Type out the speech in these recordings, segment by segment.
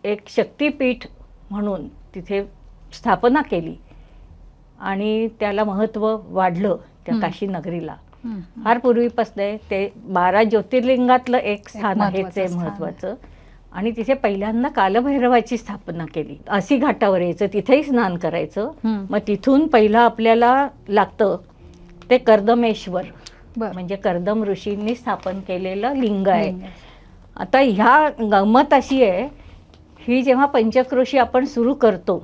एक शक्तिपीठ म्हणून तिथे स्थापना केली आणि त्याला महत्त्व वाढलं त्या काशी नगरीला. फार पूर्वीपासून ते 12 ज्योतिर्लिंगातलं एक स्थान आहे ते महत्त्वाचं. आणि तिथे पहिल्यांदा कालभैरवाची स्थापना केली. आसी घाटावर यायचं, तिथेही स्नान करायचं. मग तिथून पहिलं आपल्याला लागतं ते कर्दमेश्वर, म्हणजे कर्दम ऋषींनी स्थापन केलेलं लिंग आहे. आता ह्या गंमत अशी आहे, ही जेव्हा पंचक्रोशी आपण सुरू करतो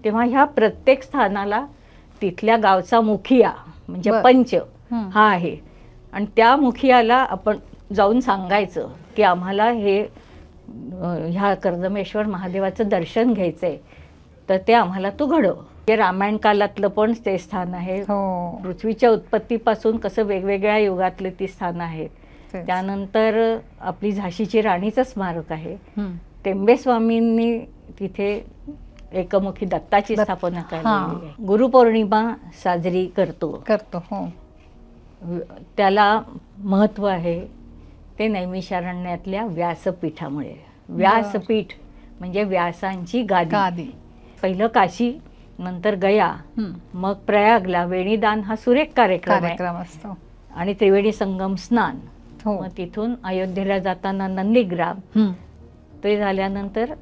तेव्हा ह्या प्रत्येक स्थानाला तिथल्या गावचा मुखिया म्हणजे पंच हा आहे. आणि त्या मुखियाला आपण जाऊन सांगायचं की आम्हाला हे ह्या कर्दमेश्वर महादेवाचं दर्शन घ्यायचंय, तर ते आम्हाला तू घडव. हे रामायण कालातलं पण ते स्थान आहे. पृथ्वीच्या उत्पत्तीपासून कसं वेगवेगळ्या युगातले ती स्थान आहेत. त्यानंतर आपली झाशीची राणीचं स्मारक आहे. टेंबेस्वामींनी तिथे एकमुखी दत्ताची स्थापना केलेली आहे. गुरुपौर्णिमा साजरी करतो. त्याला महत्त्व आहे ते नैमिषारण्यातल्या व्यासपीठामुळे. व्यासपीठ म्हणजे व्यासांची गादी. पहिलं काशी, नंतर गया, मग प्रयागला वेणीदान हा सुरेख कार्यक्रम असतो आणि त्रिवेणी संगम स्नान. मग तिथून अयोध्येला जाताना नंदीग्राम, ते झाल्यानंतर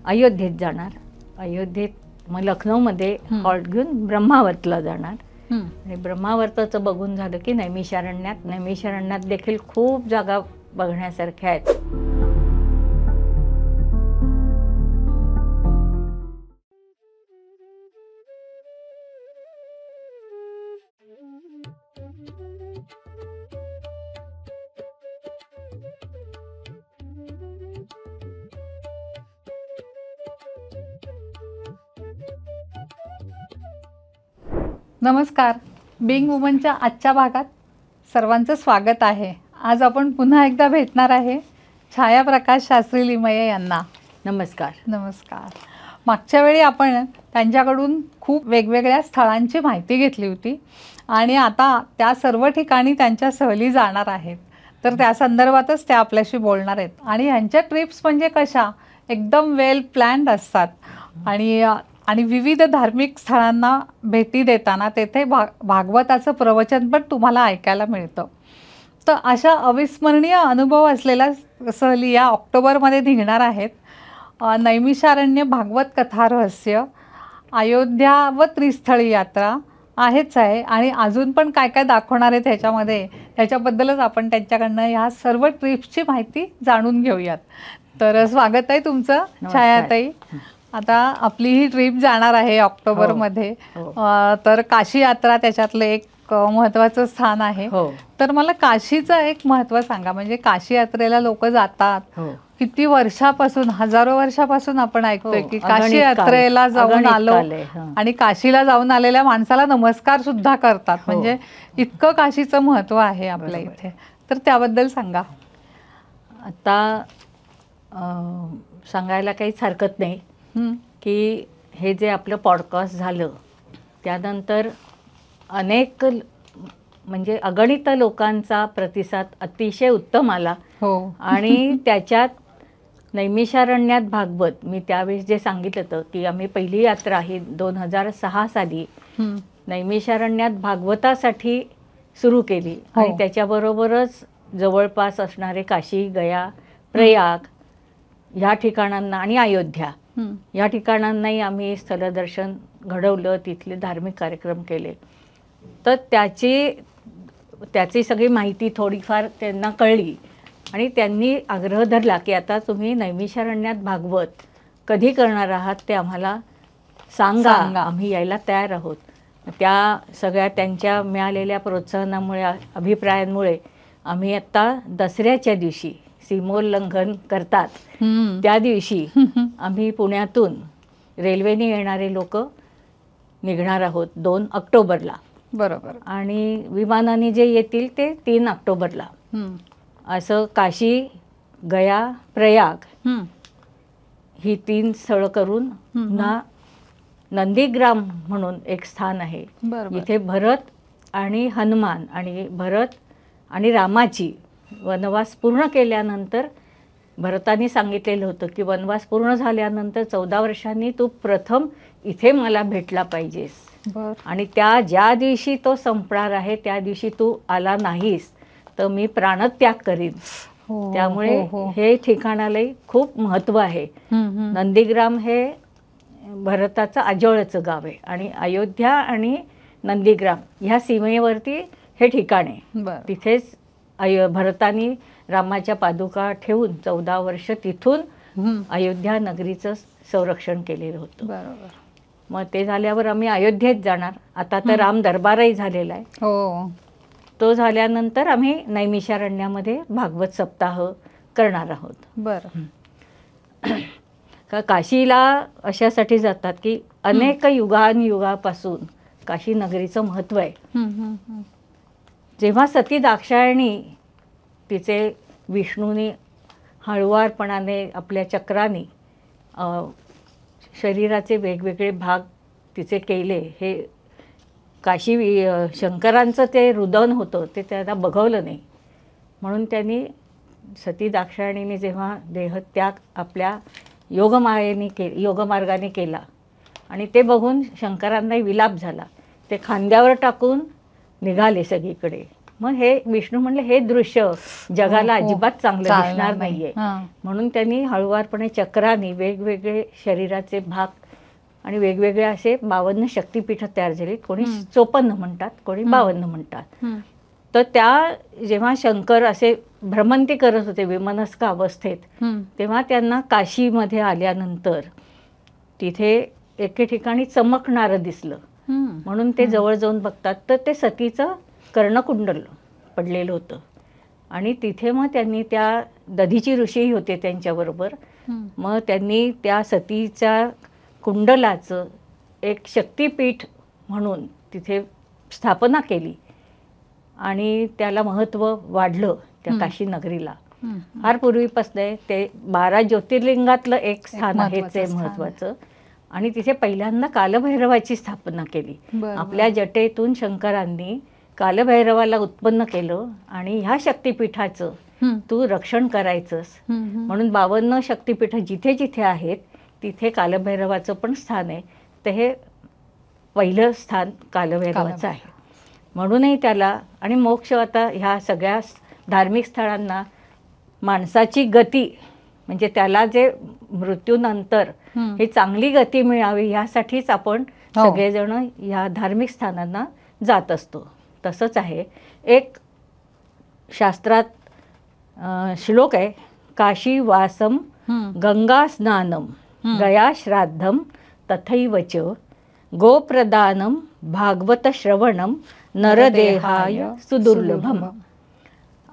अयोध्येत जाणार. अयोध्येत मग लखनौमध्ये हॉल्ट घेऊन ब्रह्मावर्तला जाणार. आणि ब्रह्मावर्ताचं बघून झालं की नैमिषारण्यात देखील खूप जागा बघण्यासारख्या आहेत. नमस्कार. बिंग वुमनच्या आजच्या भागात सर्वांचं स्वागत आहे. आज आपण पुन्हा एकदा भेटणार आहे छायाप्रकाश शास्त्री लिमये यांना. नमस्कार. नमस्कार. मागच्या वेळी आपण त्यांच्याकडून खूप वेगवेगळ्या स्थळांची माहिती घेतली होती आणि आता त्या सर्व ठिकाणी त्यांच्या सहली जाणार आहेत. तर त्या संदर्भातच त्या आपल्याशी बोलणार आहेत. आणि ह्यांच्या ट्रिप्स म्हणजे कशा एकदम वेल प्लॅन्ड असतात आणि विविध धार्मिक स्थळांना भेटी देताना तेथे भागवताचं प्रवचन पण तुम्हाला ऐकायला मिळतं. तर अशा अविस्मरणीय अनुभव असलेल्या सहली या ऑक्टोबरमध्ये निघणार आहेत. नैमिषारण्य भागवत कथा रहस्य, अयोध्या व त्रिस्थळी यात्रा आहेच आहे आणि अजून पण काय काय दाखवणार आहे त्याच्यामध्ये, त्याच्याबद्दलच आपण त्यांच्याकडनं ह्या सर्व ट्रिप्सची माहिती जाणून घेऊयात. तर स्वागत आहे तुमचं छायाताई. आता आपली ही ट्रिप जाणार आहे ऑक्टोबरमध्ये. तर काशी यात्रा त्याच्यातलं एक महत्त्वाचं स्थान आहे. तर मला काशीचं एक महत्त्व सांगा. म्हणजे काशी यात्रेला लोक जातात. किती वर्षापासून, हजारो वर्षापासून आपण ऐकतोय की काशी यात्रेला जाऊन आलो आणि काशीला जाऊन आलेल्या माणसाला नमस्कार सुद्धा करतात. म्हणजे इतकं काशीचं महत्त्व आहे आपल्या इथे. तर त्याबद्दल सांगा. आता सांगायला काहीच हरकत नाही की हे जे आपलं पॉडकास्ट झालं त्यानंतर अनेक म्हणजे अगणित लोकांचा प्रतिसाद अतिशय उत्तम आला. आणि त्याच्यात नैमिषारण्यात भागवत, मी त्यावेळेस जे सांगितलं होतं की आम्ही पहिली यात्रा ही 2006 साली नैमिषारण्यात भागवतासाठी सुरू केली. आणि त्याच्याबरोबरच जवळपास असणारे काशी, गया, प्रयाग ह्या ठिकाणांना आणि अयोध्या या ठिकाणांनाही आम्ही स्थलदर्शन घडवलं, तिथले धार्मिक कार्यक्रम केले. तर त्याची सगळी माहिती थोडीफार त्यांना कळली आणि त्यांनी आग्रह धरला की आता तुम्ही नैमिषारण्यात भागवत कधी करणार आहात ते आम्हाला सांगा, आम्ही यायला तयार आहोत. त्या सगळ्या त्यांच्या मिळालेल्या प्रोत्साहनामुळे, अभिप्रायांमुळे आम्ही आत्ता दसऱ्याच्या दिवशी सीमोल्लंघन करतात त्या दिवशी आम्ही पुण्यातून रेल्वेने येणारे लोक निघणार आहोत 2 ऑक्टोबरला. बरोबर. आणि विमानाने जे येतील ते 3 ऑक्टोबरला. असं काशी, गया, प्रयाग ही 3 स्थळं करून पुन्हा नंदीग्राम म्हणून एक स्थान आहे. इथे भरत आणि हनुमान आणि भरत आणि रामाची वनवास पूर्ण केल्यानंतर भरताने सांगितलेलं होतं की वनवास पूर्ण झाल्यानंतर 14 वर्षांनी तू प्रथम इथे मला भेटला पाहिजेस. आणि ज्या दिवशी तो संपणार आहे त्या दिवशी तू आला नाहीस तर मी प्राणत्याग करीन. त्यामुळे हे ठिकाणालाही खूप महत्त्व आहे. नंदीग्राम हे भरताचं आजोळचं गाव आहे आणि अयोध्या आणि नंदीग्राम ह्या सीमेवरती हे ठिकाण आहे. तिथेच भरतानी रामाच्या पादुका ठेवून 14 वर्ष तिथून अयोध्या नगरीचं संरक्षण केलेलं होतं. बरोबर. मग ते झाल्यावर आम्ही अयोध्येत जाणार. आता तर राम दरबारही झालेला आहे. हो. तो झाल्यानंतर आम्ही नैमिषारण्यामध्ये भागवत सप्ताह करणार आहोत. बरं. काशीला अशासाठी जातात की अनेक युगापासून काशी नगरीचं महत्त्व आहे. जेव्हा सती दाक्षायणी तिचे विष्णूने हळुवारपणाने आपल्या चक्राने शरीराचे वेगवेगळे भाग तिचे केले, हे काशी शंकरांचं ते रुदन होतं ते त्यांना बघवलं नाही. म्हणून त्यांनी सती दाक्षायणीने जेव्हा देहत्याग आपल्या योगमार्गाने केला आणि ते बघून शंकरांनाही विलाप झाला. ते खांद्यावर टाकून निघाले सगळीकडे. मग हे विष्णू म्हणले हे दृश्य जगाला अजिबात चांगलं दिसणार नाहीये. म्हणून त्यांनी हळुवारपणे चक्राने वेगवेगळे शरीराचे भाग आणि वेगवेगळे असे 52 शक्तिपीठ तयार झाली. कोणी 54 म्हणतात, कोणी 52 म्हणतात. तर त्या जेव्हा शंकर असे भ्रमंती करत होते विमनस्क अवस्थेत, तेव्हा त्यांना काशीमध्ये आल्यानंतर तिथे एके ठिकाणी चमकणारं दिसलं. म्हणून ते जवळ जाऊन बघतात तर ते सतीचं कर्णकुंडल पडलेलं होतं. आणि तिथे मग त्यांनी त्या दधीची ऋषीही होते त्यांच्याबरोबर. मग त्यांनी त्या सतीच्या कुंडलाचं एक शक्तिपीठ म्हणून तिथे स्थापना केली आणि त्याला महत्त्व वाढलं त्या काशी नगरीला. फार पूर्वीपासून ते 12 ज्योतिर्लिंगातलं एक स्थान आहे ते महत्त्वाचं. आणि तिथे पहिल्यांदा कालभैरवाची स्थापना केली. आपल्या जटेतून शंकरांनी कालभैरवाला उत्पन्न केलं आणि ह्या शक्तिपीठाचं तू रक्षण करायचंस म्हणून 52 शक्तिपीठ जिथे जिथे आहेत तिथे कालभैरवाचं पण स्थान आहे. तर हे पहिलं स्थान कालभैरवाचं आहे. म्हणूनही त्याला आणि मोक्ष आता ह्या सगळ्या धार्मिक स्थळांना माणसाची गती म्हणजे त्याला जे मृत्यूनंतर ही चांगली गती मिळावी ह्यासाठीच आपण सगळेजण ह्या धार्मिक स्थानांना जात असतो. तसंच आहे एक शास्त्रात श्लोक आहे, काशी वासम गंगा स्नानम गया श्राद्धम तथैवच गोप्रदानम भागवत श्रवणम नरदेहाय सुदुर्लभम.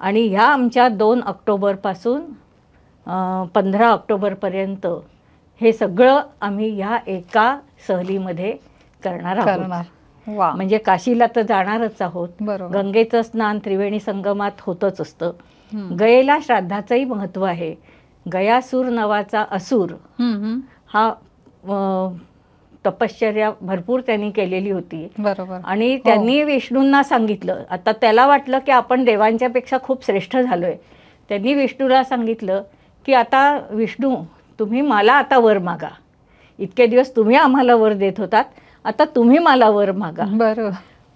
आणि ह्या आमच्या 2 ऑक्टोबरपासून 15 ऑक्टोबरपर्यंत हे सगळं आम्ही ह्या एका सहलीमध्ये करणार आहोत. म्हणजे काशीला तर जाणारच आहोत. गंगेचं स्नान त्रिवेणी संगमात होतच असतं. गयेला श्राद्धाचंही महत्त्व आहे. गयासूर नावाचा असुर हा तपश्चर्या भरपूर त्यांनी केलेली होती. आणि त्यांनी विष्णूंना सांगितलं, आता त्याला वाटलं की आपण देवांच्या पेक्षा खूप श्रेष्ठ झालोय. त्यांनी विष्णूला सांगितलं की आता विष्णू तुम्ही मला आता वर मागा. इतके दिवस तुम्ही आम्हाला वर देत होतात, आता तुम्ही मला वर मागा.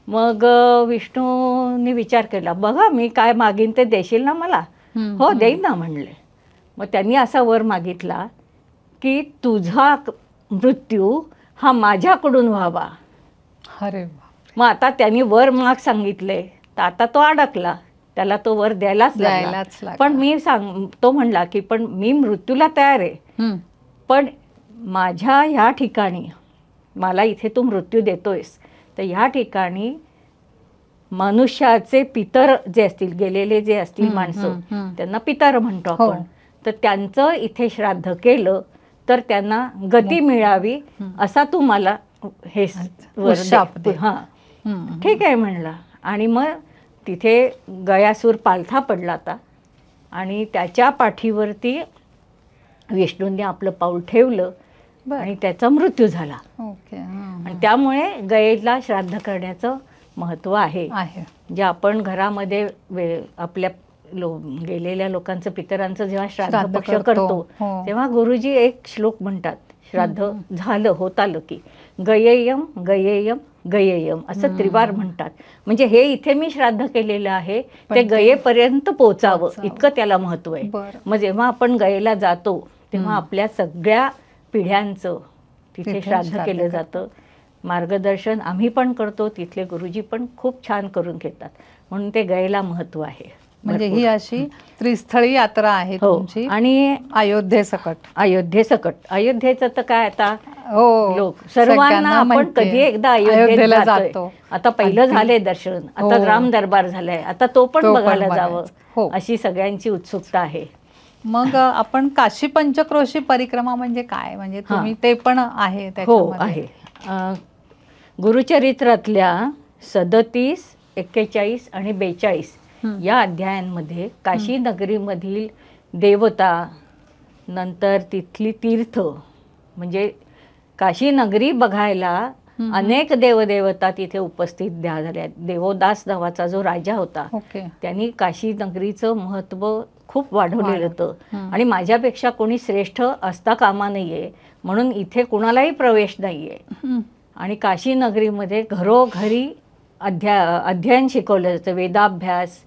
मग विष्णूंनी विचार केला, बघा मी काय मागीन ते देशील ना मला? हो देईन ना म्हणले. मग त्यांनी असा वर मागितला की तुझा मृत्यू हा माझ्याकडून व्हावा. अरे मग आता त्यांनी वर माग सांगितले तर आता तो अडकला, त्याला तो वर द्यायलाच लागला. पण तो म्हणला की पण मी मृत्यूला तयार आहे, पण माझ्या ह्या ठिकाणी मला इथे तू मृत्यू देतोयस तर ह्या ठिकाणी मनुष्याचे पितर जे असतील, गेलेले जे असतील माणसं, त्यांना पितर म्हणतो आपण, तर त्यांचं इथे श्राद्ध केलं तर त्यांना गती मिळावी असा तू मला हे हां ठीक आहे म्हणला. आणि मग तिथे गयासूर पालथा पडला होता आणि त्याच्या पाठीवरती विष्णूंनी आपलं पाऊल ठेवलं आणि त्याचा मृत्यू झाला. आणि त्यामुळे गयेला श्राद्ध करण्याचं महत्त्व आहे. जे आपण घरामध्ये आपल्या गेलेल्या लोकांचं पितरांचं जेव्हा श्राद्ध श्राद्ध पक्ष करतो. करतो हो. तेव्हा गुरुजी एक श्लोक म्हणतात, श्राद्ध झालं होत आलं की गयेयम गयेयम गयेयम असं त्रिवार म्हणतात. म्हणजे हे इथे मी श्राद्ध केलेलं आहे ते गयेपर्यंत पोचावं इतकं त्याला महत्व आहे. बरं. मग जेव्हा आपण गयेला जातो तेव्हा आपल्या सगळ्या पिढ्यांचं तिथे श्राद्ध केलं जातं. मार्गदर्शन आम्ही पण करतो, तिथले गुरुजी पण खूप छान करून घेतात, म्हणून ते गयेला महत्व आहे. म्हणजे ही अशी त्रिस्थळी यात्रा आहे हो. तुमची आणि अयोध्येसकट. अयोध्येचं तर काय आता हो, लोक सर्वांना सगळ्यांना आपण माहिती आहे. कधी एकदा अयोध्येला अयोध्येला जातोय. जातो. आता पहिलं अगदी. झालंय दर्शन, हो. आता राम दरबार झालाय, आता तो पण बघायला जावं हो. अशी सगळ्यांची उत्सुकता आहे. मग आपण काशी पंचक्रोशी परिक्रमा म्हणजे काय, म्हणजे तुम्ही ते पण आहे हो त्याच्यामध्ये? आहे. गुरुचरित्रातल्या 37, 41 आणि 42 या अध्यायांमध्ये काशी नगरीमधील देवता, नंतर तिथली तीर्थ, म्हणजे काशी नगरी बघायला अनेक देवदेवता तिथे उपस्थित झाल्या. देवोदास नावाचा जो राजा होता ओके. त्यांनी काशी नगरीचं महत्त्व खूप वाढवलेलं होतं. आणि माझ्यापेक्षा कोणी श्रेष्ठ असता कामा नये म्हणून इथे कुणालाही प्रवेश नाहीये. आणि काशी नगरीमध्ये घरोघरी अध्ययन शिकवलं जातं, वेदाभ्यास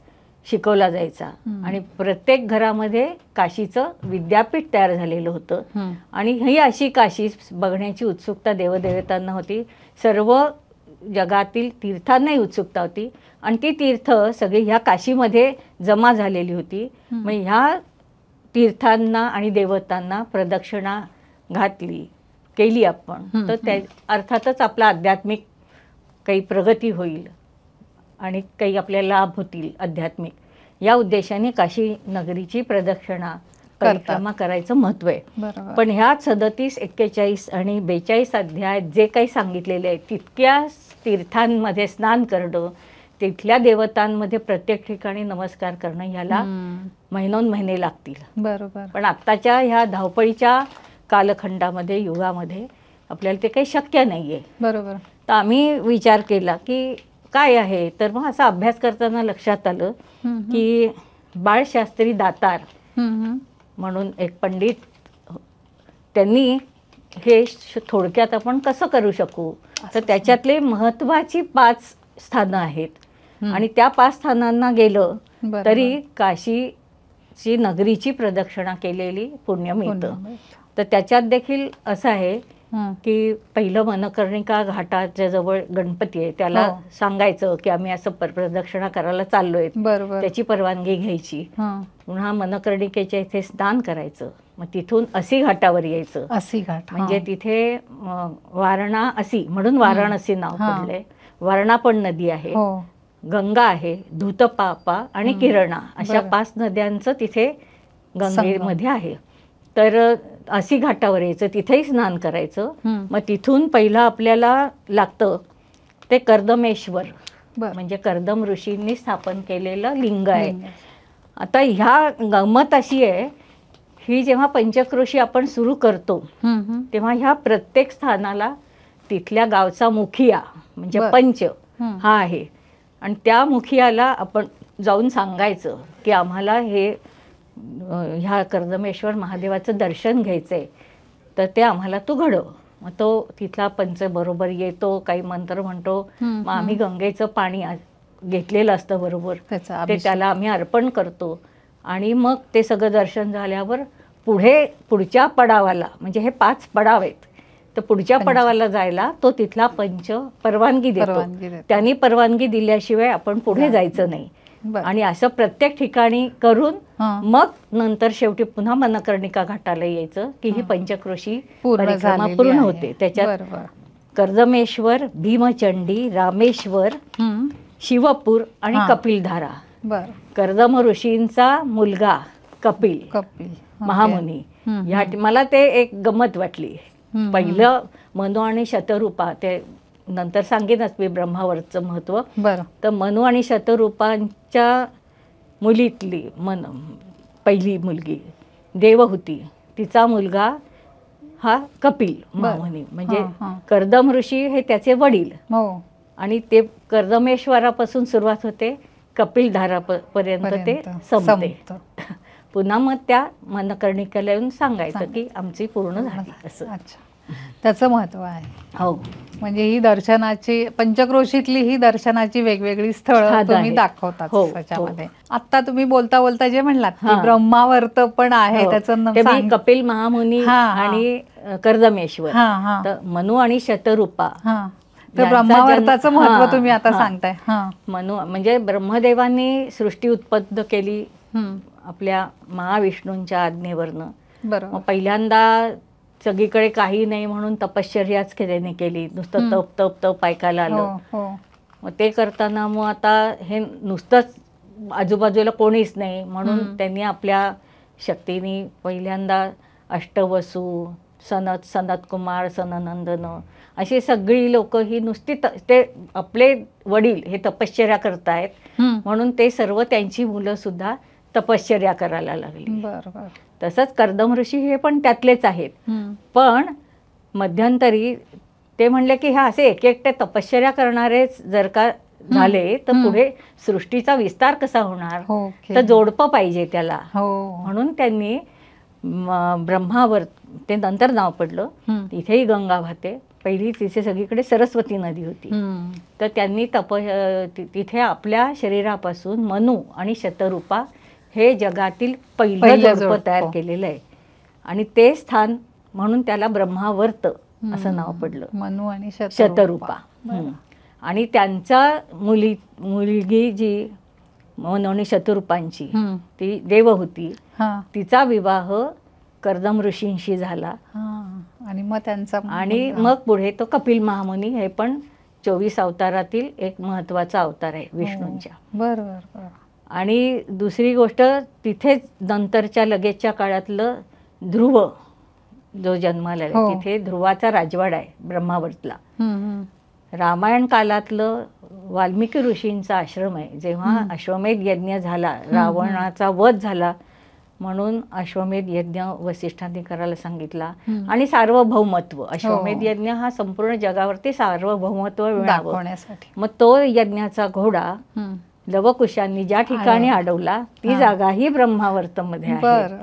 शिकवला जायचा. आणि प्रत्येक घरामध्ये काशीचं विद्यापीठ तयार झालेलं होतं. आणि ही अशी काशी बघण्याची उत्सुकता देवदेवतांना होती, सर्व जगातील तीर्थांनाही उत्सुकता होती. आणि ती तीर्थ सगळी ह्या काशीमध्ये जमा झालेली होती. मग ह्या तीर्थांना आणि देवतांना प्रदक्षिणा केली आपण तर त्या अर्थातच आपला आध्यात्मिक काही प्रगती होईल आणि काही आपल्याला लाभ होतील आध्यात्मिक. या उद्देशाने काशी नगरीची परिक्रमा करायचं महत्व आहे. पण ह्या 37, 41 आणि 42 अध्यायात जे काही सांगितलेले आहे तितक्या तीर्थांमध्ये स्नान करणं, तिथल्या देवतांमध्ये प्रत्येक ठिकाणी नमस्कार करणं ह्याला महिने लागतील. बरोबर. पण आत्ताच्या ह्या धावपळीच्या कालखंडामध्ये, युगामध्ये आपल्याला ते काही शक्य नाहीये. बरोबर. तर आम्ही विचार केला की काय आहे, तर मग असा अभ्यास करताना लक्षात आलं की बाळशास्त्री दातार म्हणून एक पंडित, त्यांनी हे थोडक्यात आपण कसं करू शकू, तर त्याच्यातले महत्त्वाची 5 स्थानं आहेत. आणि त्या 5 स्थानांना गेलं तरी काशीची नगरीची प्रदक्षिणा केलेली पुण्य मिळतं. तर त्याच्यात देखील असं आहे की पहिलं मनकर्णिका घाटाच्या जवळ गणपती आहे, त्याला सांगायचं की आम्ही असं प्रदक्षिणा करायला चाललोय, त्याची परवानगी घ्यायची. पुन्हा मनकर्णिकेच्या इथे स्नान करायचं, मग तिथून असी घाटावर यायचं. असी घाट म्हणजे तिथे वारणा म्हणून वाराणसी नाव पडलंय. वारणा पण नदी आहे, गंगा आहे, धूतपापा आणि किरणा अशा 5 नद्यांचं तिथे गंगेमध्ये आहे. तर असी घाटावर यायचं, तिथेही स्नान करायचं. मग तिथून पहिलं आपल्याला लागतं ते कर्दमेश्वर, म्हणजे कर्दम ऋषींनी स्थापन केलेलं लिंग आहे. आता ह्या गंमत अशी आहे, ही जेव्हा पंचक्रोशी आपण सुरू करतो तेव्हा ह्या प्रत्येक स्थानाला तिथल्या गावचा मुखिया म्हणजे पंच हा आहे. आणि त्या मुखियाला आपण जाऊन सांगायचं की आम्हाला ह्या कर्दमेश्वर महादेवाचं दर्शन घ्यायचं आहे, तर ते आम्हाला तू घडव. मग तो तिथला पंच बरोबर येतो, काही मंत्र म्हणतो. मग आम्ही गंगेचं पाणी घेतलेलं असतं बरोबर, ते त्याला आम्ही अर्पण करतो. आणि मग ते सगळं दर्शन झाल्यावर पुढच्या पडावाला, म्हणजे हे 5 पडाव आहेत, तर पुढच्या पडावाला जायला तो तिथला पंच परवानगी देतो. त्यांनी परवानगी दिल्याशिवाय आपण पुढे जायचं नाही. आणि असं प्रत्येक ठिकाणी करून मग नंतर शेवटी पुन्हा मनकर्णिका घाटाला यायचं की ही पंचक्रोशी परिक्रमा पूर्ण होते. त्याच्यात कर्दमेश्वर, भीमचंडी, रामेश्वर, शिवपूर आणि कपिलधारा. कर्दम ऋषींचा मुलगा कपिल महामुनी, मला ते एक गंमत वाटली. पहिलं मनु आणि शतरूपा, ते नंतर सांगेनच मी ब्रह्मावरचं महत्व. तर मनु आणि शतरूपांच्या मुलीतली पहिली मुलगी देवहूती, तिचा मुलगा हा कपिल महामुनी, म्हणजे कर्दम ऋषी हे त्याचे वडील. आणि ते कर्दमेश्वरापासून सुरुवात होते, कपिलधारापर्यंत ते पर्यंत संपते. संपतं. पुन्हा मग त्या मनकर्णिकेला येऊन सांगायचं की आमची पूर्ण झाली असं. अच्छा, त्याचं महत्व आहे. हो, म्हणजे ही दर्शनाची, पंचक्रोशीतली ही दर्शनाची वेगवेगळी स्थळं स्थानं तुम्ही आहेत. दाखवतात हो, त्याच्यामध्ये. आता तुम्ही बोलता बोलता जे म्हणलात की हां. ब्रह्मावर्त पण आहे, हो. त्याचं ते मी कपिल महामुनी हां, हां. आणि कर्दमेश्वर, हां हां तर मनु आणि शतरूपा. हां, तर यांचा ब्रह्मावर्ताचं जन्म- महत्व हां, तुम्ही आता हां. सांगताय. हां. मनु म्हणजे ब्रह्मदेवांनी सृष्टी उत्पन्न केली हं. आपल्या महाविष्णूंच्या आज्ञेवरनं. बरोबर. मग पहिल्यांदा सगळीकडे काही नाही म्हणून तपश्चर्याच त्याने केली, नुसतं तप तप तप ऐकायला हो आलं. हो. मग ते करताना मग आता हे नुसतंच आजूबाजूला कोणीच नाही म्हणून त्यांनी आपल्या शक्तीने पहिल्यांदा अष्टवसू, सनत कुमार, सननंदन अशी सगळी लोक ही नुसती ते आपले वडील हे तपश्चर्या करतायत हं. म्हणून ते सर्व त्यांची मुलं सुद्धा तपश्चर्या करायला लागली. बरोबर. तसंच कर्दम ऋषी हे पण त्यातलेच आहेत. हं. पण मध्यंतरी ते म्हणले की ह्या असे एक एकटे तपश्चर्या करणारेच जर का झाले तर पुढे सृष्टीचा विस्तार कसा होणार, ओके. तर जोडपं पाहिजे त्याला. हो. म्हणून त्यांनी ब्रह्मावर, ते नंतर नाव पडलं, हं. तिथेही गंगा वाहते, पहिली तिथे सगळीकडे सरस्वती नदी होती. हं. तर त्यांनी तिथे आपल्या शरीरापासून मनु आणि शतरूपा हे जगातील पहिलं पहिलं जोडपं तयार जोडपं. केलेलं आहे. आणि ते स्थान म्हणून त्याला ब्रह्मावर्त असं नाव पडलं, मनु आणि शतरूपा. आणि त्यांचा मुलगी जी मनु आणि शतरूपांची हं. ती देवहूती, हां. तिचा विवाह कर्दम ऋषींशी झाला. हां. आणि मग त्यांचा आणि मग पुढे तो कपिल महामुनी हे पण 24 अवतारातील एक महत्त्वाचा अवतार आहे विष्णूंच्या. बरोबर बरोबर. आणि दुसरी गोष्ट, तिथेच नंतरच्या लगेचच्या काळातलं ध्रुव जो जन्माला आला, हो. तिथे ध्रुवाचा राजवाडा आहे ब्रह्मावर्तला. हं, हं. रामायण कालातलं वाल्मिकी ऋषींचा आश्रम आहे. जेव्हा अश्वमेध यज्ञ झाला, रावणाचा वध झाला म्हणून अश्वमेध यज्ञ वसिष्ठांनी करायला सांगितला. आणि सार्वभौमत्व, अश्वमेध यज्ञ हा संपूर्ण जगावरती सार्वभौमत्व मिळावं दाखवण्यासाठी. मग तो यज्ञाचा घोडा हं. लवकुशांनी ज्या ठिकाणी अडवला ती जागा ही ब्रह्मावर्तमध्ये आहे. बरं.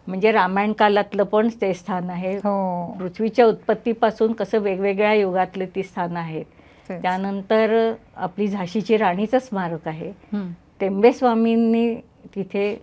म्हणजे रामायण कालातलं पण ते स्थान आहे. हो. पृथ्वीच्या उत्पत्तीपासून कसं वेगवेगळ्या युगातले ती स्थान आहेत. तेच. त्यानंतर आपली झाशीची राणीचं स्मारक आहे. हं. टेंबे स्वामींनी तिथे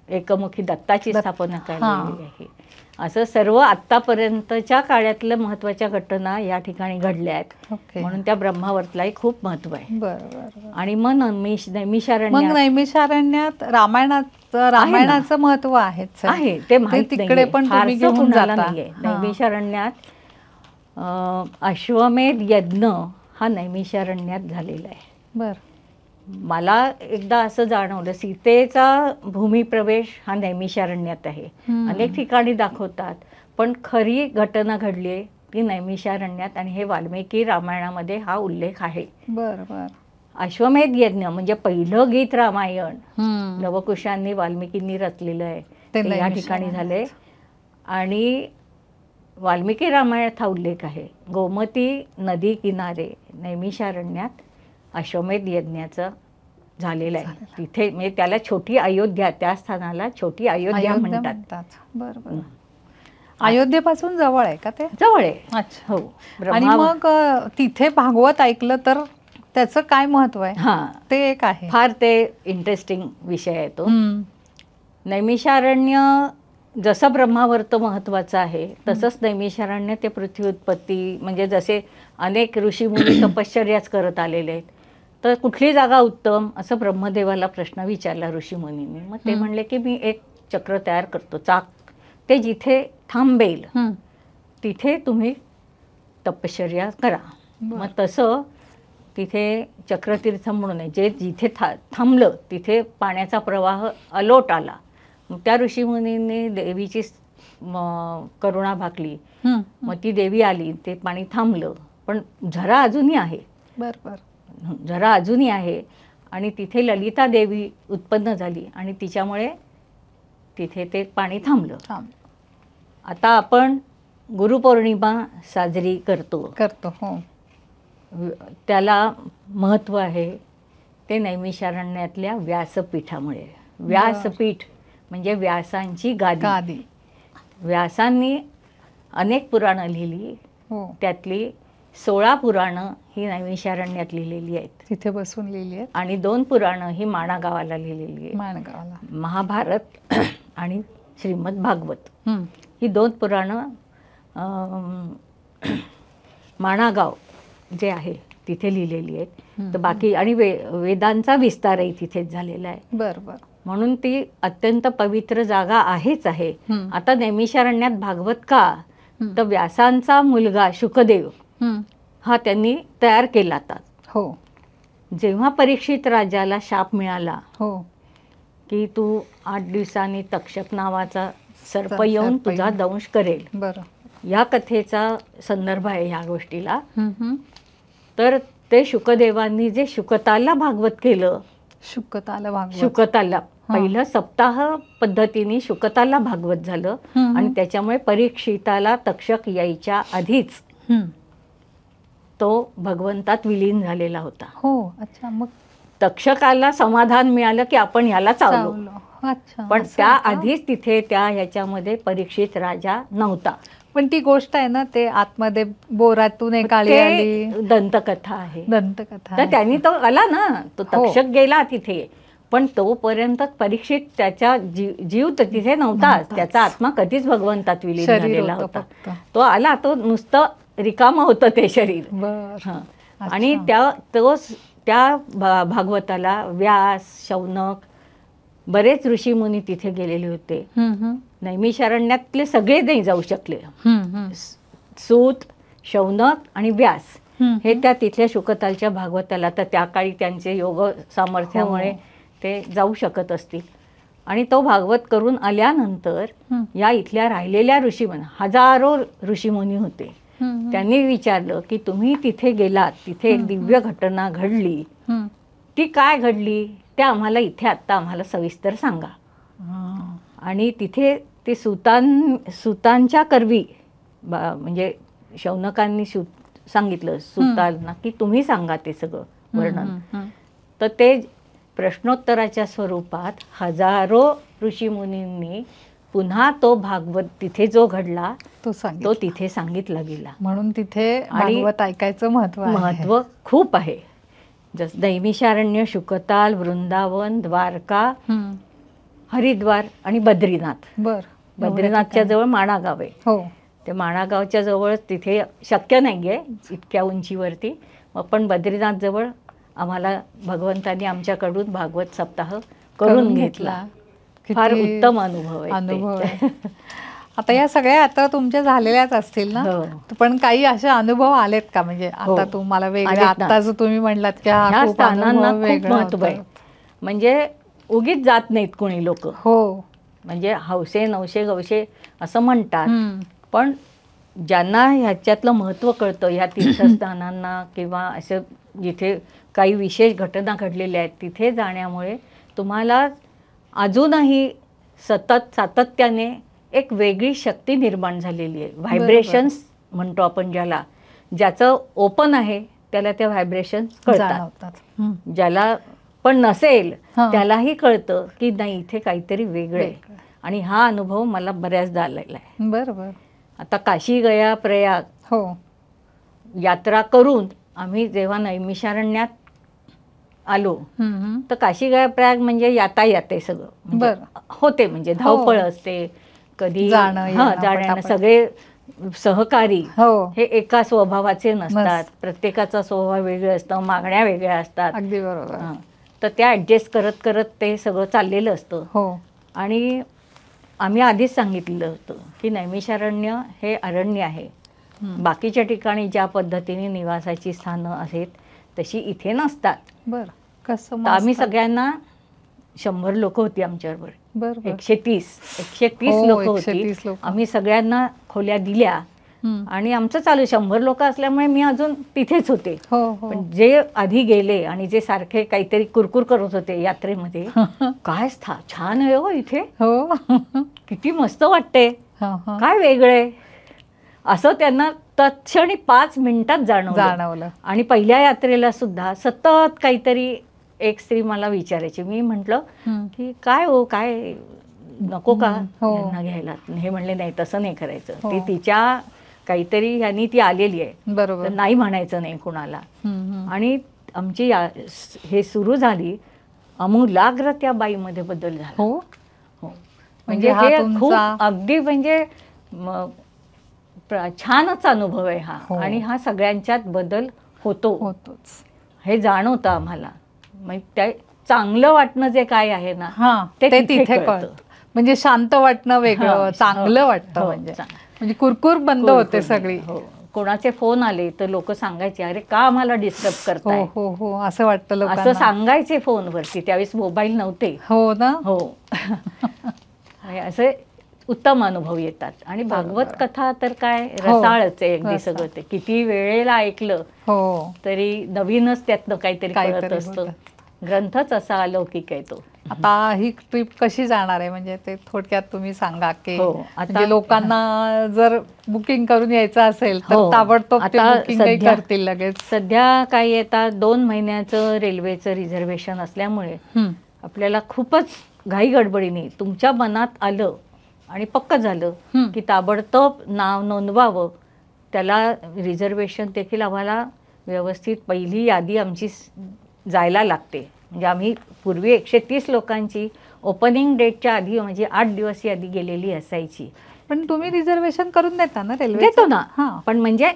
एकमुखी दत्ताची स्थापना केलेली आहे. असं सर्व आत्तापर्यंतच्या काळातल्या महत्त्वाच्या घटना या ठिकाणी घडल्या आहेत. ओके. म्हणून त्या ब्रह्मावर्तलाही खूप महत्त्व आहे. बरं बरं. आणि मग मग नैमिषारण्यात नैमिषारण्यात रामायणाचं महत्व आहेच आहे. आहे, ते माहित तिकडे नाहीये. पण तुम्ही फारसं घेऊन कुणाला जाता. नाहीये. हां. नैमिषारण्यात अश्वमेध यज्ञ हा नैमिषारण्यात झालेला आहे. बरं. मला एकदा असं जाणवलं, सीतेचा भूमिप्रवेश हा नैमिषारण्यात आहे. अनेक ठिकाणी दाखवतात, पण खरी घटना घडली आहे ती नैमिषारण्यात, आणि हे वाल्मिकी रामायणामध्ये हा उल्लेख आहे. बरं बरं. अश्वमेध यज्ञ म्हणजे पहिलं गीत रामायण हं. लवकुशांनी वाल्मिकींनी रचलेलं आहे, ते ते या ठिकाणी झाले. आणि वाल्मिकी रामायणात हा उल्लेख आहे, गोमती नदी किनारे नैमिषारण्यात अश्वमेध यज्ञाचं झालेलं आहे. तिथे म्हणजे त्याला छोटी अयोध्या, त्या स्थानाला छोटी अयोध्या म्हणतात. बरं बरं. अयोध्येपासून जवळ आहे का ते? जवळ आहे. अच्छा. हो. आणि मग तिथे भागवत ऐकलं तर त्याचं काय महत्व आहे? हां, ते एक आहे. फार ते इंटरेस्टिंग विषय आहे तो. हं. नैमिषारण्य जसं ब्रह्मावर्त महत्त्वाचं आहे तसंच नैमिषारण्य ते पृथ्वी उत्पत्ती, म्हणजे जसे अनेक ऋषीमुनी तपश्चर्याच करत आलेले आहेत, तर कुठली जागा उत्तम असं ब्रह्मदेवाला प्रश्न विचारला ऋषीमुनींनी. मग ते म्हणले की मी एक चक्र तयार करतो, चाक, ते जिथे थांबेल हं. तिथे तुम्ही तपश्चर्या करा. मग तसं तिथे चक्रतीर्थ म्हणून आहे, जे जिथे थांबलं तिथे पाण्याचा प्रवाह अलोट आला. मग त्या ऋषीमुनींनी देवीची करुणा भाकली. हं. मग ती देवी आली, ते पाणी थांबलं, पण झरा अजूनही आहे. बरं बरं. झरा अजूनही आहे. आणि तिथे ललिता देवी उत्पन्न झाली आणि तिच्यामुळे तिथे ते पाणी थांबलं. थांब. आता आपण गुरुपौर्णिमा साजरी करतो. करतो. हो. त्याला महत्त्व आहे ते नैमिषारण्यातल्या व्यासपीठामुळे. व्यासपीठ म्हणजे व्यासांची गादी. व्यासांनी अनेक पुराणं लिहिली. त्यातली 16 पुराणं ही नैमिषारण्यात लिहिलेली आहेत, तिथे बसून लिहिली आहेत. आणि 2 पुराणं ही माणागावाला लिहिलेली आहेत. माणगावाला महाभारत आणि श्रीमद भागवत ही 2 पुराणं माणागाव जे आहे तिथे लिहिलेली आहेत. तर बाकी आणि वेदांचा विस्तारही तिथेच झालेला आहे. बरोबर. म्हणून ती अत्यंत पवित्र जागा आहेच आहे. आता नैमिषारण्यात भागवत का, तर व्यासांचा मुलगा शुकदेव हा त्यांनी तयार केला होता. हो. जेव्हा परीक्षित राजाला शाप मिळाला हो की तू 8 दिवसांनी तक्षक नावाचा सर्प येऊन तुझा दंश करेल, बरं, या कथेचा संदर्भ आहे ह्या गोष्टीला. तर ते शुकदेवांनी जे शुकताला भागवत केलं, शुकताला पहिलं सप्ताह पद्धतीने शुकताला भागवत झालं, आणि त्याच्यामुळे परीक्षिताला तक्षक यायच्या आधीच तो भगवंतात विलीन झालेला होता. हो. अच्छा. मग तक्षकाला समाधान मिळालं की आपण ह्याला चावलो. अच्छा. पण त्या आधीच तिथे त्या ह्याच्यामध्ये परीक्षित राजा नव्हता. पण ती गोष्ट आहे ना, ते आतमध्ये बोरातून एक आली दंतकथा आहे. दंतकथा. तर त्यांनी तो आला ना, तो तक्षक गेला तिथे, पण तोपर्यंत परीक्षित त्याच्या जीव तर तिथे नव्हताच. त्याचा आत्मा कधीच भगवंतात विलीन झालेला होता. तो आला, तो नुसतं रिकामं होतं ते शरीर. आणि त्या भागवताला व्यास, शौनक, बरेच ऋषीमुनी तिथे गेलेले होते. नैमिषारण्यातले सगळे नाही जाऊ शकले. सूत, शौनक आणि व्यास हे त्या तिथल्या शुकतालच्या भागवताला, तर त्या काळी त्यांचे योग सामर्थ्यामुळे ते जाऊ शकत असतील. आणि तो भागवत करून आल्यानंतर या इथल्या राहिलेल्या ऋषीमुनी, हजारो ऋषीमुनी होते, त्यांनी विचारलं की तुम्ही तिथे गेलात, तिथे एक दिव्य घटना घडली, ती काय घडली ते आम्हाला इथे आत्ता आम्हाला सविस्तर सांगा. आणि तिथे ते सुतांच्या करवी म्हणजे शौनकांनी सांगितलं सुतांना की तुम्ही सांगा ते सगळं वर्णन. तर ते प्रश्नोत्तराच्या स्वरूपात हजारो ऋषीमुनींनी पुन्हा तो भागवत तिथे जो घडला तो तिथे सांगितला गेला. म्हणून तिथे भागवत ऐकायचं महत्व खूप आहे. जसं नैमिषारण्य, शुकताल, वृंदावन, द्वारका, हरिद्वार आणि बद्रीनाथ. बद्रीनाथच्या जवळ माणागाव आहे. हो. ते माणागावच्या जवळ तिथे शक्य नाहीये इतक्या उंचीवरती, पण बद्रीनाथ जवळ आम्हाला भगवंतांनी आमच्याकडून भागवत सप्ताह करून घेतला. फार उत्तम अनुभव आहे. आता या सगळ्या यात्रा तुमच्या झालेल्याच असतील ना, पण काही असे अनुभव आलेत का? म्हणजे आता तुम्हाला वेगळं, आता जो तुम्ही म्हणलात की ह्या स्थानांना खूप महत्व आहे. म्हणजे उगीच जात नाहीत कोणी लोक. हो. म्हणजे हौसे नवशे गवशे असं म्हणतात, पण ज्यांना ह्याच्यातलं महत्त्व कळतं, ह्या तीर्थस्थानांना किंवा असं जिथे काही विशेष घटना घडलेल्या आहेत तिथे जाण्यामुळे तुम्हाला अजूनही सातत्याने एक वेगळी शक्ती निर्माण झालेली आहे. व्हायब्रेशन्स म्हणतो आपण ज्याला, ज्याचं ओपन आहे त्याला त्या व्हायब्रेशन्स कळतात. ज्याला पण नसेल त्यालाही कळतं की नाही इथे काहीतरी वेगळं आहे. आणि हा अनुभव मला बऱ्याचदा आलेला आहे. बरोबर. आता काशी गया प्रयाग यात्रा करून आम्ही जेव्हा नैमिषारण्यात आलो, तर काशी गया प्रयाग म्हणजे यातायात आहे सगळं होते, म्हणजे धावपळ असते, कधी जाण्यानं सगळे सहकारी हे एका स्वभावाचे नसतात. प्रत्येकाचा स्वभाव वेगळा असतो, मागण्या वेगळ्या असतात. अगदी बरोबर. तर त्या ॲडजस्ट करत करत ते सगळं चाललेलं असतं. आणि आम्ही आधीच सांगितलेलं होतं की नैमिषारण्य हे अरण्य आहे. बाकीच्या ठिकाणी ज्या पद्धतीने निवासाची स्थानं आहेत तशी इथे नसतात. बरं. कसं? आम्ही सगळ्यांना 100 लोक होती आमच्याबरोबर. 130 लोक होती. आम्ही सगळ्यांना खोल्या दिल्या आणि आमचं चालू 100 लोक असल्यामुळे मी अजून तिथेच होते. पण जे आधी गेले आणि जे सारखे काहीतरी कुरकुर करत होते यात्रेमध्ये, काय छान आहे हो इथे, किती मस्त वाटते, काय वेगळे असं त्यांना तत्क्षणी 5 मिनिटात जाणवलं. आणि पहिल्या यात्रेला सुद्धा सतत काहीतरी एक स्त्री मला विचारायची. मी म्हटलं हं. की काय हो, काय नको का हो. यांना घ्यायला? हे म्हणले नाही, तसं नाही करायचं. हो. ती तिच्या काहीतरी ह्यांनी ती आलेली आहे, बरोबर. तर नाही म्हणायचं नाही कुणाला. हं. आणि आमची हे सुरू झाली, आमूलाग्र त्या बाईमध्ये बदल झाला. हो. हो, म्हणजे म्हणजे हा हे तुमचा- खूप अगदी म्हणजे छानच अनुभव आहे हा. हो. आणि हा सगळ्यांच्यात बदल होतोच. हे जाणवतं आम्हाला. म्हणजे ते चांगलं वाटणं जे काय आहे ना, हां, ते ते तिथे तिथे कळतं. कळतं. म्हणजे शांत वाटणं वेगळं, हां, चांगलं हो, वाटतं. हो, म्हणजे कुरकुर बंद होते सगळी. हो, कोणाचे फोन आले तर लोक सांगायचे, अरे का आम्हाला डिस्टर्ब हो करताय? हो हो, असं वाटतं असं लोकांना. सांगायचे फोनवरती. त्यावेळेस मोबाईल नव्हते. हो ना. हो. आणि असे उत्तम अनुभव येतात. आणि भागवत कथा तर काय रसाळच आहे अगदी रसाळ. सगळं. ते किती वेळेला ऐकलं हो. तरी नवीनच त्यातनं काहीतरी कळत काहीतरी असतं. होतं. ग्रंथच असा अलौकिक आहे तो. आता ही ट्रिप कशी जाणार आहे, म्हणजे ते थोडक्यात तुम्ही सांगा की हो, म्हणजे लोकांना जर बुकिंग करून यायचं असेल तर हो, ताबडतोब ते आता बुकिंग सध्या- करतील लगेच. सध्या काय येतात 2 महिन्याचं रेल्वेचं रिझर्वेशन असल्यामुळे हं. आपल्याला खूपच घाई गडबडीने तुमच्या मनात आलं आणि पक्क झालं हं. की ताबडतोब नाव नोंदवावं. त्याला रिझर्वेशन देखील आम्हाला व्यवस्थित पहिली यादी आमची जायला लागते. म्हणजे आम्ही पूर्वी 130 लोकांची ओपनिंग डेटच्या आधी म्हणजे 8 दिवस यादी गेलेली असायची. पण तुम्ही रिझर्वेशन करून देता ना रेल्वे? देतो ना, हां. पण म्हणजे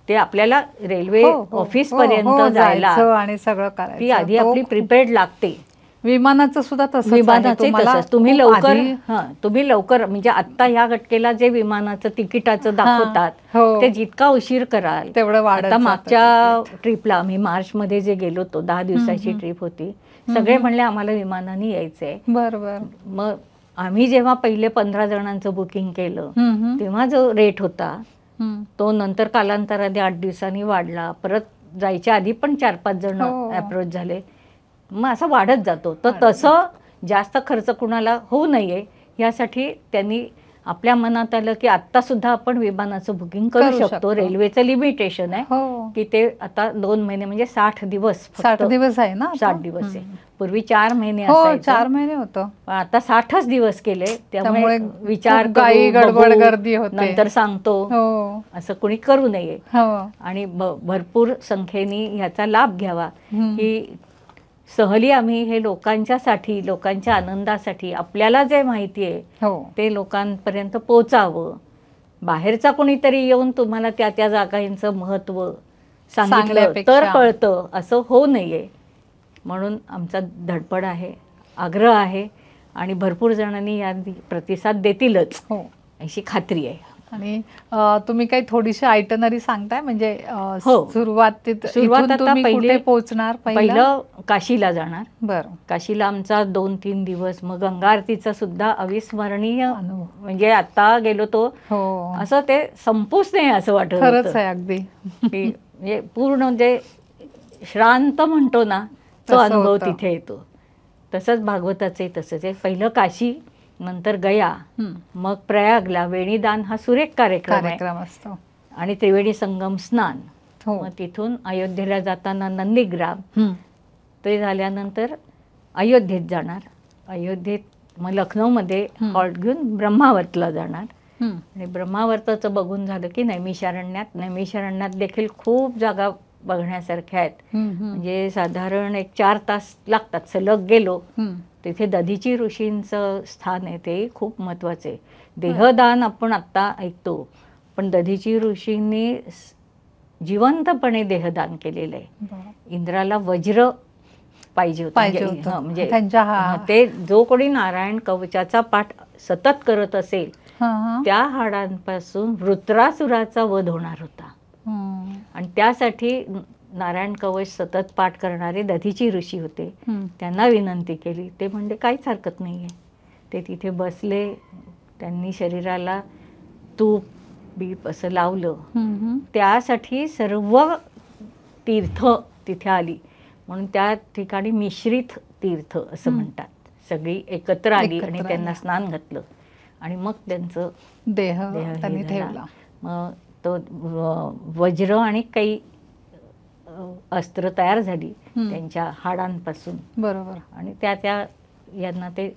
ते आपल्याला रेल्वे ऑफिस हो, पर्यंत जायला आणि सगळं ती करायचं. आधी आपली प्रिपेअर्ड लागते. विमानाचं सुद्धा तसंच आहे. विमानाचे तुम्हाला तसंच. तुम्ही खूप लवकर आधी- तुम्ही लवकर म्हणजे आत्ता ह्या घटकेला जे विमानाचं तिकिटाचं दाखवतात हो. ते जितका उशीर कराल तेवढं वाढत आता जातं मागच्या ट्रिपला आम्ही मार्चमध्ये जे गेलो होतो 10 दिवसाची ट्रिप होती. सगळे म्हणले आम्हाला विमानाने यायचंय. बरोबर. मग आम्ही जेव्हा पहिले 15 जणांचं बुकिंग केलं तेव्हा जो रेट होता तो नंतर कालांतराने 8 दिवसांनी वाढला. परत जायच्या आधी पण 4-5 जण हो. अप्रोच झाले. मग असं वाढत जातो. तर तसं जास्त खर्च कुणाला होऊ नये यासाठी त्यांनी आपल्या मनात आलं की आत्ता सुद्धा आपण विमानाचं बुकिंग करू शकतो. रेल्वेचं लिमिटेशन आहे हो. की ते आता 2 महिने म्हणजे 60 दिवस 60 दिवस आहे ना आता? 60 दिवस आहे. पूर्वी 4 महिने हो, असायचं. 4 महिने होतं. पण आता 60च दिवस केले. त्यामुळे त्यामुळे विचार खूप घाई करू, गडबड बघू, गर्दी होते. नंतर सांगतो हो. असं कुणी करू नये. हो. आणि भरपूर संख्येने ह्याचा लाभ घ्यावा. ही सहली आम्ही हे लोकांच्यासाठी, लोकांच्या आनंदासाठी, आपल्याला जे माहिती आहे हो. ते लोकांपर्यंत पोचावं. बाहेरचा कोणीतरी येऊन तुम्हाला त्या त्या जागांचं महत्त्व सांगितलं सांगण्यापेक्षा. तर कळतं, असं होऊ नये म्हणून आमचा धडपड आहे, आग्रह आहे. आणि भरपूर जणांनी या प्रतिसाद देतीलच हो. अशी खात्री आहे. आणि तुम्ही काही थोडीशी आयटनरी सांगताय म्हणजे हो. सुरुवात आता तुम्ही पहिली- कुठे पोहोचणार? पहिलं काशीला जाणार. बरं. काशीला आमचा 2-3 दिवस. मग गंगा आरतीचा सुद्धा अविस्मरणीय अनुभव. म्हणजे आता गेलो तो हो. असं ते संपूच नाही असं वाटत खरंच होतं. आहे अगदी. की म्हणजे पूर्ण जे श्रांत म्हणतो ना तो तसं अनुभव होतं. तिथे येतो. तसंच भागवताचंही तसंच आहे. पहिलं काशी, नंतर गया, मग प्रयागला वेणीदान हा सुरेख कार्यक्रम असतो. आणि त्रिवेणी संगम स्नान. हो. मग तिथून अयोध्येला जाताना नंदीग्राम. ते झाल्यानंतर अयोध्येत जाणार. अयोध्येत मग लखनौमध्ये हॉल्ट घेऊन ब्रह्मावर्तला जाणार. आणि ब्रह्मावर्ताचं बघून झालं की नैमिषारण्यात देखील खूप जागा बघण्यासारख्या आहेत. म्हणजे साधारण 4 तास लागतात. सलग गेलो तिथे दधीची ऋषींचं स्थान आहे, ते खूप महत्त्वाचं आहे. देहदान आपण आत्ता ऐकतो, पण दधीची ऋषींनी जिवंतपणे देहदान केलेलं आहे. इंद्राला वज्र पाहिजे होतं. म्हणजे ते जो कोणी नारायण कवचाचा पाठ सतत करत असेल त्या हाडांपासून वृत्रासुराचा वध होणार होता. आणि त्यासाठी नारायण कवच सतत पाठ करणारे दधीची ऋषी होते. त्यांना विनंती केली. ते म्हणजे काहीच हरकत नाही आहे. ते तिथे बसले. त्यांनी शरीराला तूप बीप असं लावलं. त्यासाठी सर्व तीर्थ तिथे आली म्हणून त्या ठिकाणी मिश्रित तीर्थ असं म्हणतात. सगळी एकत्र आली आणि त्यांना स्नान घातलं आणि मग त्यांचं देह त्यांनी ठेवला. मग तो वज्र आणि काही अस्त्र तयार झाली त्यांच्या हाडांपासून. बरोबर. आणि त्या यांना ते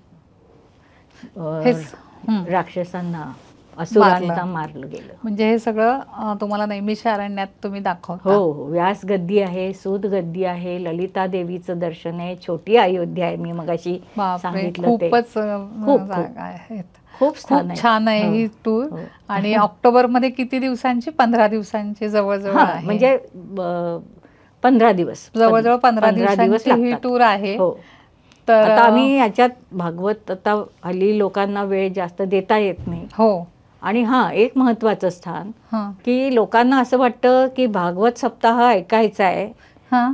राक्षसांना असुरांना मारलं गेलं. म्हणजे हे सगळं तुम्हाला नैमिषारण्यात तुम्ही दाखवता. हो, व्यास गद्दी आहे, सूत गद्दी आहे, ललिता देवीचं दर्शन आहे, छोटी अयोध्या आहे. मी मगाशी सांगितलं ते खूपच जागा आहेत. खूप छान आहे ही टूर. आणि ऑक्टोबर मध्ये किती दिवसांची? 15 दिवसांची जवळजवळ आहे. म्हणजे 15 दिवस, जवळजवळ 15 दिवसांची ही टूर आहे. तर आता आम्ही याच्यात भागवत, आता हल्ली लोकांना वेळ जास्त देता येत नाही. हो. आणि एक महत्वाचं स्थान की लोकांना असं वाटतं की भागवत सप्ताह ऐकायचा आहे,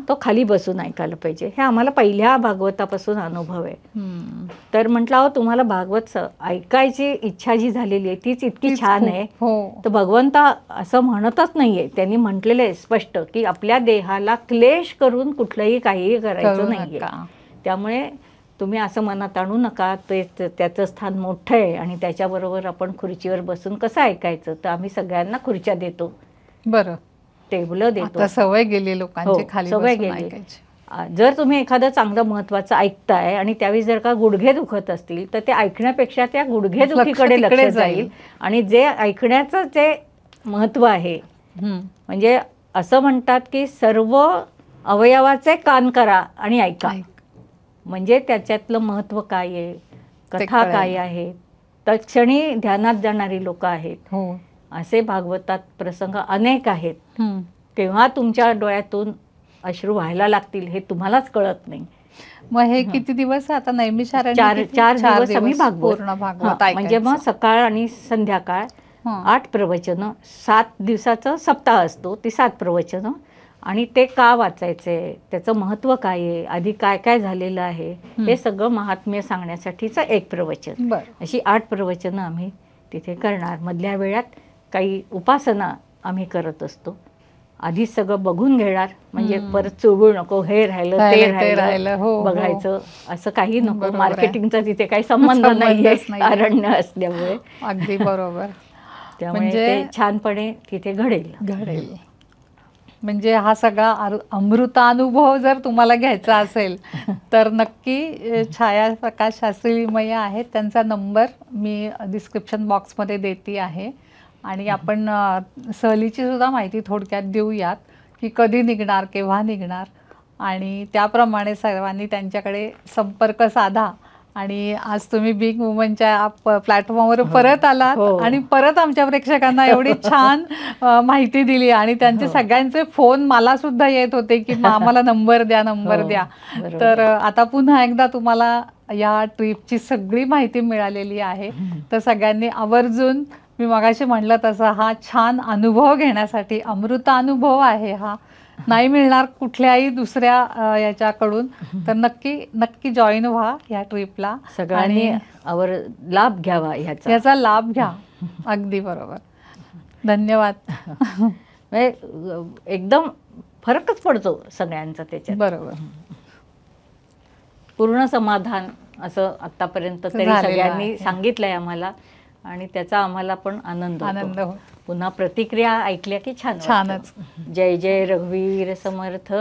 तो खाली बसून ऐकायला पाहिजे. हे आम्हाला पहिल्या भागवतापासून अनुभव आहे. तर म्हटलं तुम्हाला भागवत ऐकायची इच्छा जी झालेली आहे तीच इतकी छान आहे. तर भगवंत असं म्हणतच नाहीये, त्यांनी म्हटलेलं आहे स्पष्ट की आपल्या देहाला क्लेश करून कुठलंही काहीही करायचं नाहीये. त्यामुळे तुम्ही असं मनात आणू नका, त्याचं स्थान मोठं आहे आणि त्याच्याबरोबर आपण खुर्चीवर बसून कसं ऐकायचं. तर आम्ही सगळ्यांना खुर्च्या देतो, बरं, टेबल देतो. सवय गेली लोकांची खाली सवय गेली. जर तुम्ही एखादं चांगलं महत्वाचं ऐकताय आणि त्यावेळी जर का गुडघे दुखत असतील तर ते ऐकण्यापेक्षा त्या गुडघे दुखीकडे लक्ष जाईल. आणि जे ऐकण्याचं जे महत्व आहे, म्हणजे असं म्हणतात की सर्व अवयवाचे कान करा आणि ऐका. म्हणजे त्याच्यातलं महत्व काय आहे, कथा काय आहे, तत्क्षणी ध्यानात जाणारी लोक आहेत. असे भागवतात प्रसंग अनेक आहेत. केव्हा तुमच्या डोळ्यातून अश्रू व्हायला लागतील हे तुम्हालाच कळत नाही. मग हे किती दिवस आता नैमिषारण्य? 4 दिवस आम्ही पूर्ण भागवत म्हणजे मग सकाळ आणि संध्याकाळ 8 प्रवचनं, 7 दिवसाचा सप्ताह असतो, ती 7 प्रवचनं. आणि ते का वाचायचे, त्याचं महत्व काय आहे, आधी काय काय झालेलं आहे, हे सगळं महात्म्य सांगण्यासाठीचं एक प्रवचन. अशी 8 प्रवचनं आम्ही तिथे करणार. मधल्या वेळात काही उपासना आम्ही करत असतो. आधीच सगळं बघून घेणार, म्हणजे परत चुळबुळ नको, हे राहिलं ते राहिलं बघायचं असं काही नको. मार्केटिंगचा तिथे काही संबंध नाहीये, अरण्य असल्यामुळे. अगदी बरोबर. त्यामुळे ते छानपणे तिथे घडेल. म्हणजे हा सगळा अमृतानुभव जर तुम्हाला घ्यायचा असेल तर नक्की छायाप्रकाश शास्त्री मैया आहेत, त्यांचा नंबर मी डिस्क्रिप्शन बॉक्समध्ये देते आहे. आणि आपण सहलीची सुद्धा माहिती थोडक्यात देऊयात की कधी निघणार, केव्हा निघणार, आणि त्याप्रमाणे सर्वांनी त्यांच्याकडे संपर्क साधा. आणि आज तुम्ही बिग वुमनच्या प्लॅटफॉर्मवर परत आलात आणि परत आमच्या प्रेक्षकांना एवढी छान माहिती दिली. आणि त्यांचे सगळ्यांचे फोन मला सुद्धा येत होते की आम्हाला नंबर द्या. तर आता पुन्हा एकदा तुम्हाला या ट्रिपची सगळी माहिती मिळालेली आहे. तर सगळ्यांनी आवर्जून, मी मगाशी म्हटलं तसं, हा छान अनुभव घेण्यासाठी, अमृतानुभव आहे हा, नाही मिळणार कुठल्याही दुसऱ्या याच्याकडून. तर नक्की जॉईन व्हा या ट्रिपला. सगळ्यांनी लाभ घ्यावा, याचा लाभ घ्या. अगदी बरोबर. धन्यवाद. एकदम फरकच पडतो सगळ्यांचा त्याच्यात. बरोबर. पूर्ण समाधान असं आतापर्यंत तरी सगळ्यांनी सांगितलंय आम्हाला, आणि त्याचा आम्हाला पण आनंद होतो. पुन्हा प्रतिक्रिया ऐकल्या की छानच. छानच. जय जय रघुवीर समर्थ.